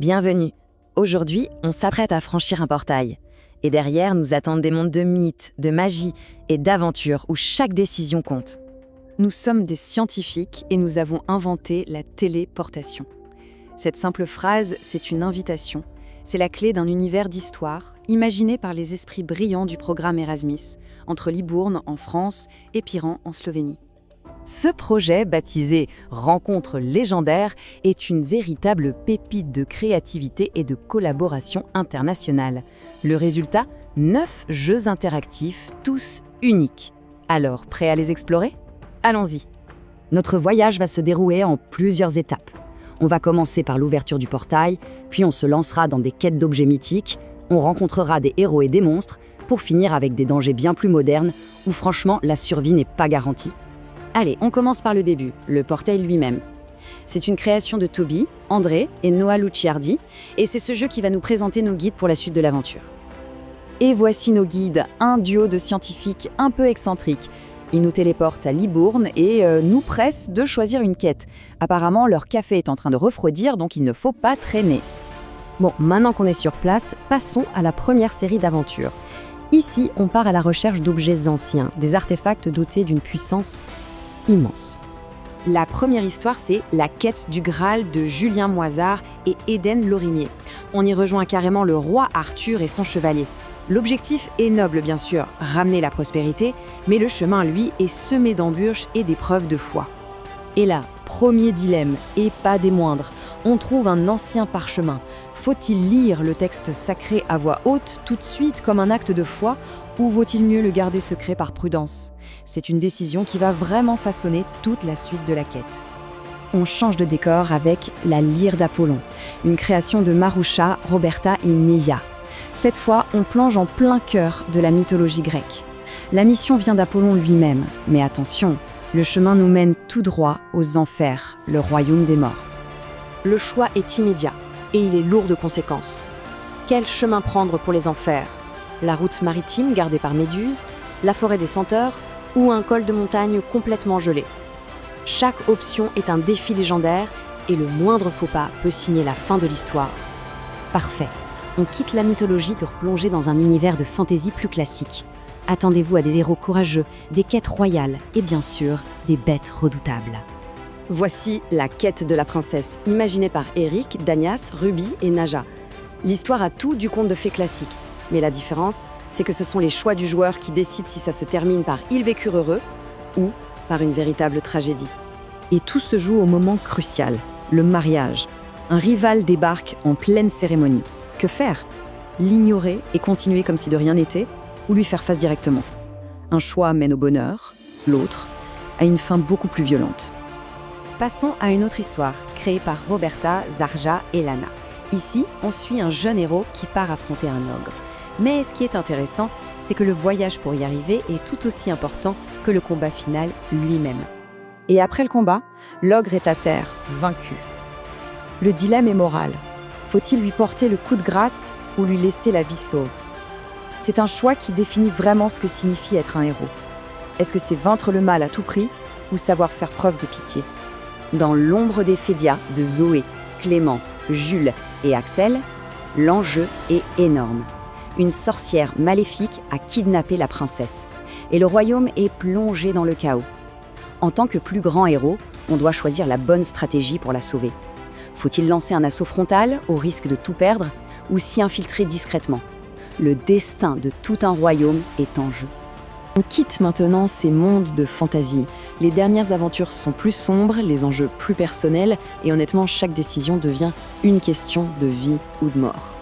Bienvenue. Aujourd'hui, on s'apprête à franchir un portail. Et derrière nous attendent des mondes de mythes, de magie et d'aventures où chaque décision compte. Nous sommes des scientifiques et nous avons inventé la téléportation. Cette simple phrase, c'est une invitation. C'est la clé d'un univers d'histoire imaginé par les esprits brillants du programme Erasmus, entre Libourne en France et Piran en Slovénie. Ce projet, baptisé Rencontre légendaire, est une véritable pépite de créativité et de collaboration internationale. Le résultat, 9 jeux interactifs, tous uniques. Alors, prêts à les explorer ? Allons-y. Notre voyage va se dérouler en plusieurs étapes. On va commencer par l'ouverture du portail, puis on se lancera dans des quêtes d'objets mythiques, on rencontrera des héros et des monstres, pour finir avec des dangers bien plus modernes, où franchement la survie n'est pas garantie. Allez, on commence par le début, le portail lui-même. C'est une création de Toby, André et Noah Lucciardi, et c'est ce jeu qui va nous présenter nos guides pour la suite de l'aventure. Et voici nos guides, un duo de scientifiques un peu excentriques. Ils nous téléportent à Libourne et nous pressent de choisir une quête. Apparemment, leur café est en train de refroidir, donc il ne faut pas traîner. Bon, maintenant qu'on est sur place, passons à la première série d'aventures. Ici, on part à la recherche d'objets anciens, des artefacts dotés d'une puissance immense. La première histoire, c'est La quête du Graal de Julien Moisard et Eden Lorimier. On y rejoint carrément le roi Arthur et son chevalier. L'objectif est noble, bien sûr, ramener la prospérité, mais le chemin, lui, est semé d'embûches et d'épreuves de foi. Et là, premier dilemme, et pas des moindres, on trouve un ancien parchemin. Faut-il lire le texte sacré à voix haute tout de suite comme un acte de foi, ou vaut-il mieux le garder secret par prudence ? C'est une décision qui va vraiment façonner toute la suite de la quête. On change de décor avec La lyre d'Apollon, une création de Marusha, Roberta et Neia. Cette fois, on plonge en plein cœur de la mythologie grecque. La mission vient d'Apollon lui-même, mais attention, le chemin nous mène tout droit aux enfers, le royaume des morts. Le choix est immédiat et il est lourd de conséquences. Quel chemin prendre pour les enfers ? La route maritime gardée par Méduse, la forêt des senteurs ou un col de montagne complètement gelé ? Chaque option est un défi légendaire et le moindre faux pas peut signer la fin de l'histoire. Parfait. On quitte la mythologie pour plonger dans un univers de fantasy plus classique. Attendez-vous à des héros courageux, des quêtes royales et bien sûr, des bêtes redoutables. Voici La quête de la princesse, imaginée par Eric, Danias, Ruby et Naja. L'histoire a tout du conte de fées classique. Mais la différence, c'est que ce sont les choix du joueur qui décident si ça se termine par « ils vécurent heureux » ou par une véritable tragédie. Et tout se joue au moment crucial, le mariage. Un rival débarque en pleine cérémonie. Que faire ? L'ignorer et continuer comme si de rien n'était, ou lui faire face directement ? Un choix mène au bonheur, l'autre à une fin beaucoup plus violente. Passons à une autre histoire, créée par Roberta, Zarja et Lana. Ici, on suit un jeune héros qui part affronter un ogre. Mais ce qui est intéressant, c'est que le voyage pour y arriver est tout aussi important que le combat final lui-même. Et après le combat, l'ogre est à terre, vaincu. Le dilemme est moral. Faut-il lui porter le coup de grâce ou lui laisser la vie sauve ? C'est un choix qui définit vraiment ce que signifie être un héros. Est-ce que c'est vaincre le mal à tout prix ou savoir faire preuve de pitié ? Dans L'ombre des Fédias de Zoé, Clément, Jules et Axel, l'enjeu est énorme. Une sorcière maléfique a kidnappé la princesse et le royaume est plongé dans le chaos. En tant que plus grand héros, on doit choisir la bonne stratégie pour la sauver. Faut-il lancer un assaut frontal au risque de tout perdre ou s'y infiltrer discrètement ? Le destin de tout un royaume est en jeu. On quitte maintenant ces mondes de fantaisie. Les dernières aventures sont plus sombres, les enjeux plus personnels et honnêtement, chaque décision devient une question de vie ou de mort.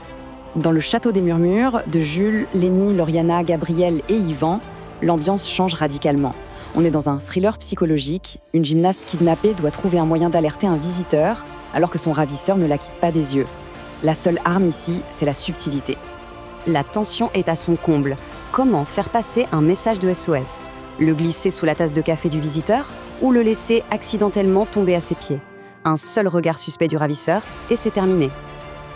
Dans Le Château des Murmures, de Jules, Lénie, Lauriana, Gabriel et Yvan, l'ambiance change radicalement. On est dans un thriller psychologique. Une gymnaste kidnappée doit trouver un moyen d'alerter un visiteur, alors que son ravisseur ne la quitte pas des yeux. La seule arme ici, c'est la subtilité. La tension est à son comble. Comment faire passer un message de SOS ? Le glisser sous la tasse de café du visiteur ou le laisser accidentellement tomber à ses pieds ? Un seul regard suspect du ravisseur et c'est terminé.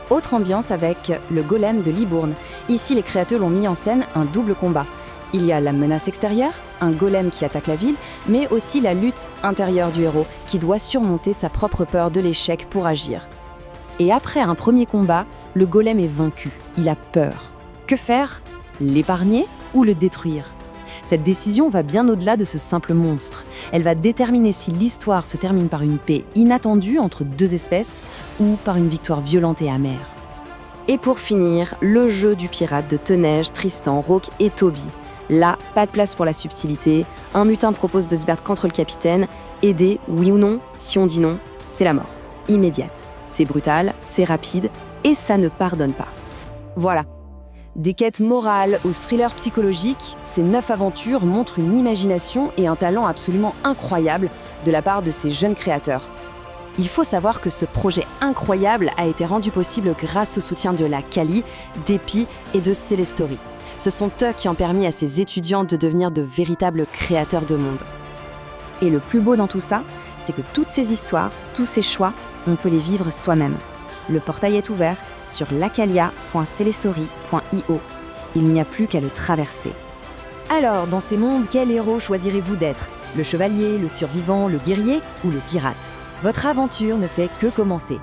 Autre ambiance avec Le Golem de Libourne. Ici, les créateurs ont mis en scène un double combat. Il y a la menace extérieure, un golem qui attaque la ville, mais aussi la lutte intérieure du héros, qui doit surmonter sa propre peur de l'échec pour agir. Et après un premier combat, le golem est vaincu, il a peur. Que faire? L'épargner ou le détruire? Cette décision va bien au-delà de ce simple monstre. Elle va déterminer si l'histoire se termine par une paix inattendue entre deux espèces ou par une victoire violente et amère. Et pour finir, le jeu du pirate de Teneige, Tristan, Roque et Toby. Là, pas de place pour la subtilité, un mutin propose de se battre contre le capitaine, aider, oui ou non, si on dit non, c'est la mort. Immédiate. C'est brutal, c'est rapide, et ça ne pardonne pas. Voilà. Des quêtes morales au thriller psychologique, ces 9 aventures montrent une imagination et un talent absolument incroyable de la part de ces jeunes créateurs. Il faut savoir que ce projet incroyable a été rendu possible grâce au soutien de la Kali, d'Epi et de Celestory. Ce sont eux qui ont permis à ces étudiants de devenir de véritables créateurs de monde. Et le plus beau dans tout ça, c'est que toutes ces histoires, tous ces choix, on peut les vivre soi-même. Le portail est ouvert sur lacalia.celestory.io. Il n'y a plus qu'à le traverser. Alors, dans ces mondes, quel héros choisirez-vous d'être? Le chevalier, le survivant, le guerrier ou le pirate? Votre aventure ne fait que commencer.